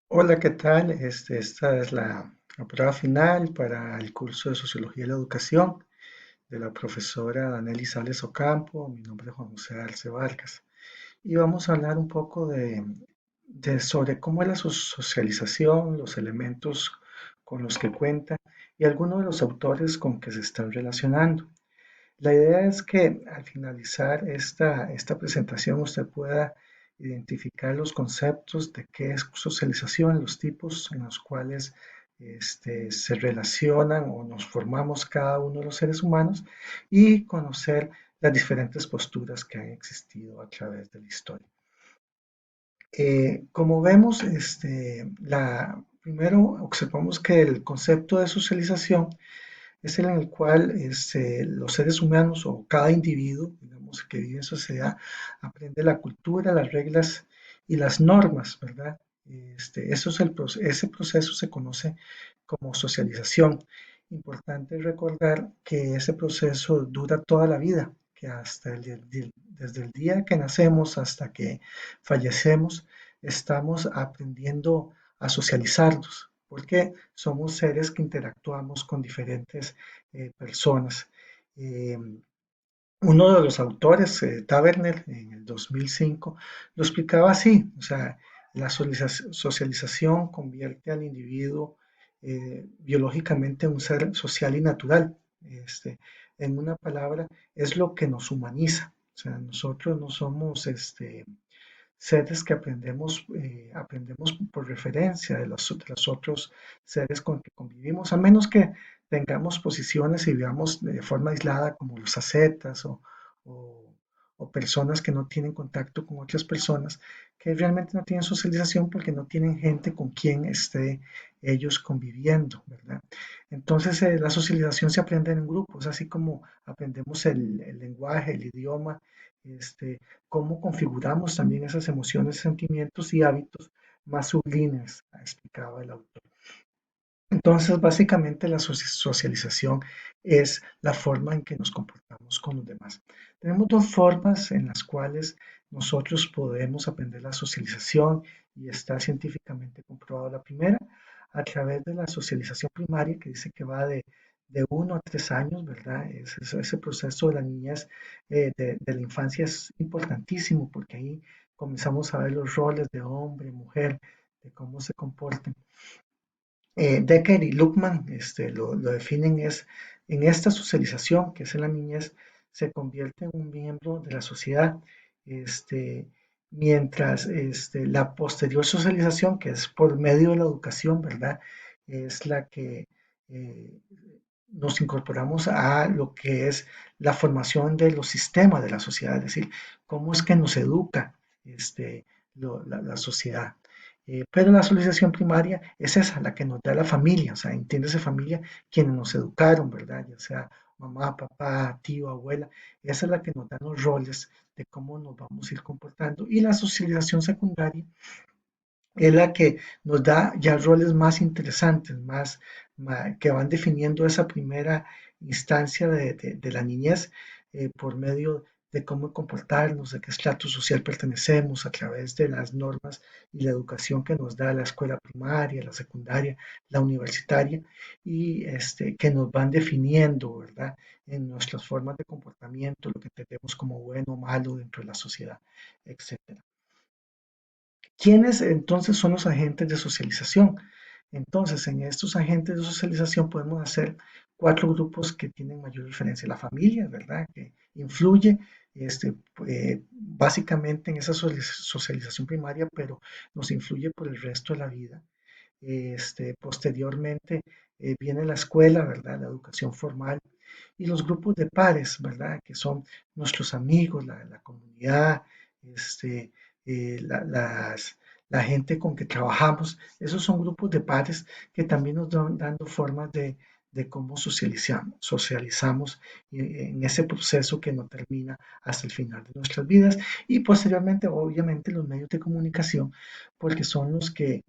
Hola, ¿qué tal? Esta es la prueba final para el curso de Sociología de la Educación de la profesora Danely Sales Ocampo. Mi nombre es Juan José Arce Vargas. Y vamos a hablar un poco sobre cómo es la socialización, los elementos con los que cuenta y algunos de los autores con que se están relacionando. La idea es que al finalizar esta presentación usted pueda identificar los conceptos de qué es socialización, los tipos en los cuales se relacionan o nos formamos cada uno de los seres humanos y conocer las diferentes posturas que han existido a través de la historia. Como vemos, primero observamos que el concepto de socialización es el en el cual los seres humanos o cada individuo, digamos, que vive en sociedad, aprende la cultura, las reglas y las normas, ¿verdad? Ese proceso se conoce como socialización. Importante recordar que ese proceso dura toda la vida, que desde el día que nacemos hasta que fallecemos, estamos aprendiendo a socializarnos, porque somos seres que interactuamos con diferentes personas. Eh, Uno de los autores, Taverner, en el 2005, lo explicaba así, o sea, la socialización convierte al individuo biológicamente en un ser social y natural. Este, en una palabra, es lo que nos humaniza. O sea, nosotros no somos seres que aprendemos por referencia de los otros seres con que convivimos, a menos que tengamos posiciones y vivamos de forma aislada como los ascetas o- o personas que no tienen contacto con otras personas, que realmente no tienen socialización porque no tienen gente con quien esté ellos conviviendo, ¿verdad? Entonces, la socialización se aprende en grupos, así como aprendemos el lenguaje, el idioma, este, cómo configuramos también esas emociones, sentimientos y hábitos más sublimes, explicaba el autor. Entonces, básicamente la socialización es la forma en que nos comportamos con los demás. Tenemos dos formas en las cuales nosotros podemos aprender la socialización y está científicamente comprobado. La primera, a través de la socialización primaria, que dice que va de 1 a 3 años, ¿verdad? Ese proceso de la niñez, de la infancia es importantísimo porque ahí comenzamos a ver los roles de hombre, mujer, de cómo se comportan. Decker y Luckman lo definen es en esta socialización que es en la niñez se convierte en un miembro de la sociedad, este, mientras la posterior socialización que es por medio de la educación, ¿verdad? Es la que eh, nos incorporamos a lo que es la formación de los sistemas de la sociedad, es decir, cómo es que nos educa la sociedad. Pero la socialización primaria es esa, la que nos da la familia, o sea, entiéndase familia, quienes nos educaron, ¿verdad? Ya sea mamá, papá, tío, abuela, esa es la que nos da los roles de cómo nos vamos a ir comportando. Y la socialización secundaria es la que nos da ya roles más interesantes, que van definiendo esa primera instancia de la niñez por medio de cómo comportarnos, de qué estrato social pertenecemos a través de las normas y la educación que nos da la escuela primaria, la secundaria, la universitaria y que nos van definiendo, ¿verdad? En nuestras formas de comportamiento, lo que entendemos como bueno o malo dentro de la sociedad, etcétera. ¿Quiénes entonces son los agentes de socialización? Entonces, en estos agentes de socialización podemos hacer 4 grupos que tienen mayor diferencia. La familia, ¿verdad? Que influye básicamente en esa socialización primaria, pero nos influye por el resto de la vida. Posteriormente viene la escuela, ¿verdad? La educación formal y los grupos de pares, ¿verdad? Que son nuestros amigos, la comunidad, este, la gente con que trabajamos. Esos son grupos de pares que también nos van dando formas de cómo socializamos en ese proceso que no termina hasta el final de nuestras vidas. Y posteriormente, obviamente, los medios de comunicación, porque son los que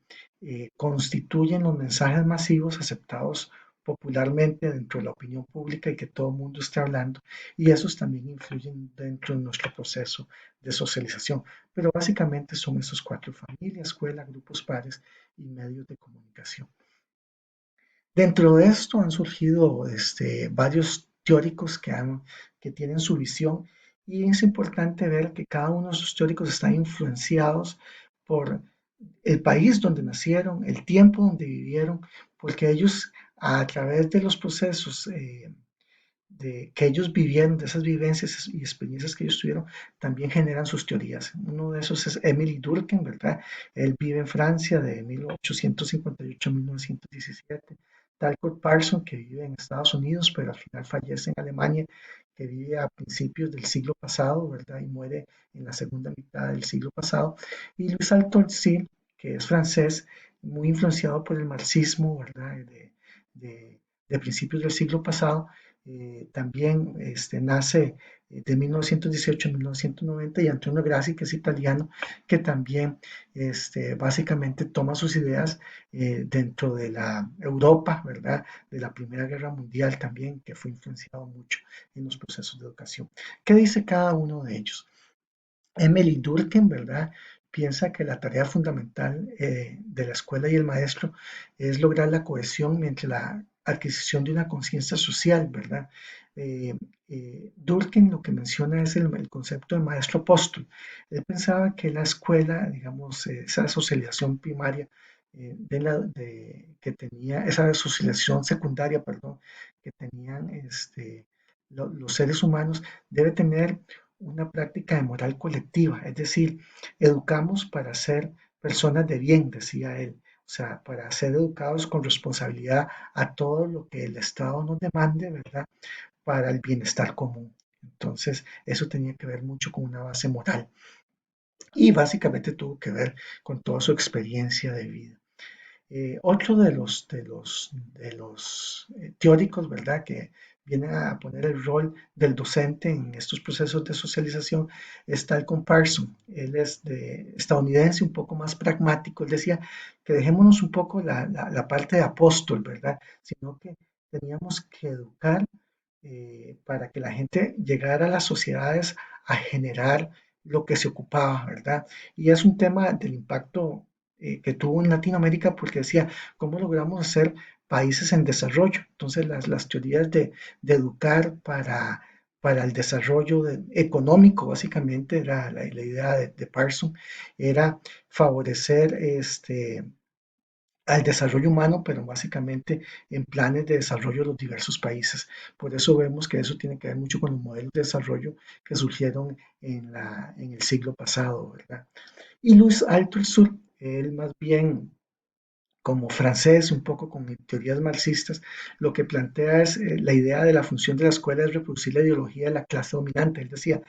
constituyen los mensajes masivos aceptados popularmente dentro de la opinión pública y que todo el mundo esté hablando, y esos también influyen dentro de nuestro proceso de socialización. Pero básicamente son esos cuatro: familia, escuela, grupos pares y medios de comunicación. Dentro de esto han surgido varios teóricos que tienen su visión, y es importante ver que cada uno de esos teóricos están influenciados por el país donde nacieron, el tiempo donde vivieron, porque ellos, a través de los procesos que ellos vivieron, de esas vivencias y experiencias que ellos tuvieron, también generan sus teorías. Uno de esos es Emily Durkheim, ¿verdad? Él vive en Francia de 1858 a 1917. Talcott Parsons, que vive en Estados Unidos, pero al final fallece en Alemania, que vive a principios del siglo pasado, ¿verdad? Y muere en la segunda mitad del siglo pasado. Y Louis Althusser, que es francés, muy influenciado por el marxismo, ¿verdad? De principios del siglo pasado, también nace de 1918 a 1990, y Antonio Grassi, que es italiano, que también básicamente toma sus ideas dentro de la Europa, ¿verdad? De la Primera Guerra Mundial también, que fue influenciado mucho en los procesos de educación. ¿Qué dice cada uno de ellos? Emily Durkheim, ¿verdad? Piensa que la tarea fundamental de la escuela y el maestro es lograr la cohesión mediante la adquisición de una conciencia social, ¿verdad? Eh, Durkheim lo que menciona es el concepto de maestro apóstol. Él pensaba que la escuela, digamos, esa socialización primaria, que tenía, esa socialización secundaria, perdón, que tenían los seres humanos, debe tener una práctica de moral colectiva, es decir, educamos para ser personas de bien, decía él, o sea, para ser educados con responsabilidad a todo lo que el Estado nos demande, ¿verdad? Para el bienestar común. Entonces, eso tenía que ver mucho con una base moral, y básicamente tuvo que ver con toda su experiencia de vida. Otro de los teóricos, ¿verdad?, que vienen a poner el rol del docente en estos procesos de socialización es Talcott Parsons. Él es estadounidense, un poco más pragmático. Él decía que dejémonos un poco la parte de apóstol, ¿verdad?, sino que teníamos que educar para que la gente llegara a las sociedades a generar lo que se ocupaba, ¿verdad? Y es un tema del impacto que tuvo en Latinoamérica, porque decía, ¿cómo logramos hacer países en desarrollo? Entonces, las teorías de educar para el desarrollo económico, básicamente, era la idea de Parsons, era favorecer al desarrollo humano, pero básicamente en planes de desarrollo de los diversos países. Por eso vemos que eso tiene que ver mucho con los modelos de desarrollo que surgieron en el siglo pasado, ¿verdad? Y Luis Althusser, él más bien como francés, un poco con teorías marxistas, lo que plantea es la idea de la función de la escuela es reproducir la ideología de la clase dominante. Él decía,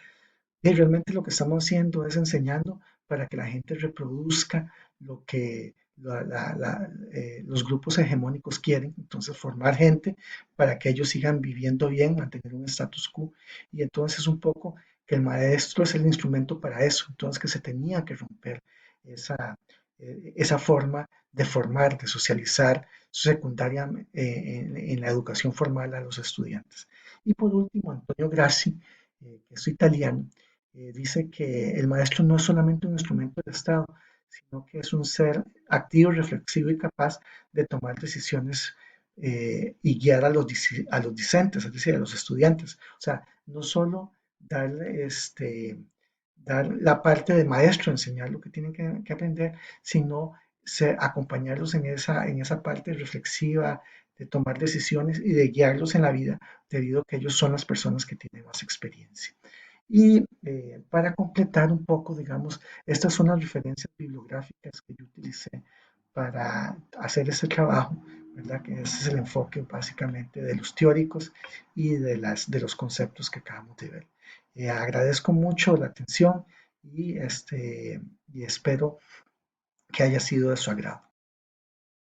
y realmente lo que estamos haciendo es enseñando para que la gente reproduzca lo que los grupos hegemónicos quieren, entonces formar gente para que ellos sigan viviendo bien, mantener un status quo, y entonces un poco que el maestro es el instrumento para eso, entonces que se tenía que romper esa, esa forma de formar, de socializar secundaria en la educación formal a los estudiantes. Y por último, Antonio Grassi, que es italiano, dice que el maestro no es solamente un instrumento del Estado, sino que es un ser activo, reflexivo y capaz de tomar decisiones y guiar a los discentes, es decir, a los estudiantes. O sea, no solo dar la parte de maestro, enseñar lo que tienen que aprender, sino acompañarlos en esa parte reflexiva, de tomar decisiones y de guiarlos en la vida, debido a que ellos son las personas que tienen más experiencia. Y para completar un poco, digamos, estas son las referencias bibliográficas que yo utilicé para hacer este trabajo, ¿verdad? Que ese es el enfoque básicamente de los teóricos y de los conceptos que acabamos de ver. Agradezco mucho la atención y espero que haya sido de su agrado.